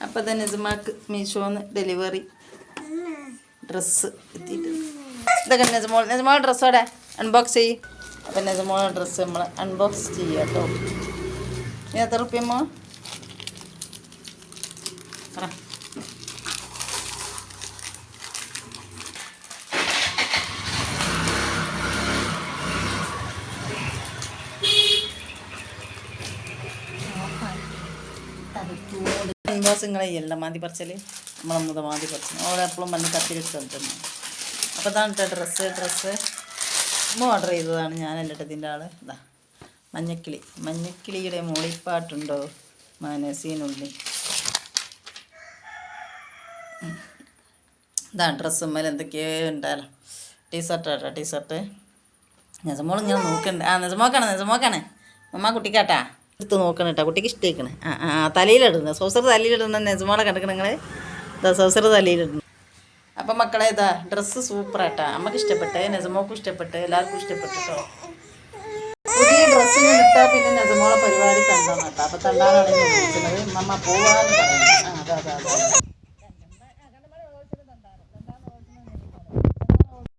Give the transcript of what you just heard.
അപ്പോൾ തന്നെ നെജമാക്ക് മീഷോന്ന് delivery dress എത്തിയിട്ടുണ്ട്. ഇതൊക്കെ നെജമോൾ ഡ്രസ്സോടെ അൺബോക്സ് ചെയ്യും. അപ്പം നെജമോളെ ഡ്രസ്സ് നമ്മൾ അൺബോക്സ് ചെയ്യുക കേട്ടോ. ഇനി എത്ര റുപ്യമ്മോ പറ? അൺബോക്സ് നിങ്ങളെ ചെയ്യല്ല മാതി പറിച്ചൽ നമ്മളൊന്നത് മാതി പറിച്ചു ഓടെ എപ്പോഴും വന്ന് കത്തിരിട്ട് തന്നിട്ടുണ്ട്. അപ്പോൾ ഇതാണ് കേട്ടോ ഡ്രസ്സ് ഓർഡർ ചെയ്തതാണ് ഞാൻ. എൻ്റെ ഇതിൻ്റെ ആൾ ഇതാ മഞ്ഞക്കിളിയുടെ മൂളിപ്പാട്ടുണ്ടോ മനസ്സിനുള്ളിൽ. ഇതാണ് ഡ്രസ്സുമ്മൽ എന്തൊക്കെയോ ഉണ്ടല്ലോ. ടീഷർട്ട് കേട്ടോ ടീഷർട്ട്. നെജമോൾ ഇങ്ങനെ നോക്കണ്ട്. നെജമോക്കാണ് അമ്മ കുട്ടിക്കാട്ടാ എടുത്ത് നോക്കണം കേട്ടോ. കുട്ടിക്ക് ഇഷ്ടേക്കണ്. തലയിലിടുന്നത് സോസർ തലയിലിടുന്ന നെജമോളെ കണ്ടിക്കണം നിങ്ങൾ. സോസർ തലയിലിടുന്നു. അപ്പം മക്കളെ ഇതാ ഡ്രസ്സ് സൂപ്പറാട്ടാ. അമ്മക്ക് ഇഷ്ടപ്പെട്ട് നെജമോക്കും ഇഷ്ടപ്പെട്ട് എല്ലാവർക്കും ഇഷ്ടപ്പെട്ടു കേട്ടോ. പുതിയ ഡ്രസ്സിന് ഇട്ടാൽ പിന്നെ നെജമോളെ പരിപാടി തണ്ടാണ് കേട്ടോ. അപ്പം തണ്ടാനാണ് ഞാൻ വിളിക്കുന്നത്. അമ്മ പോവാന്ന് പറയുന്നത്. അതെ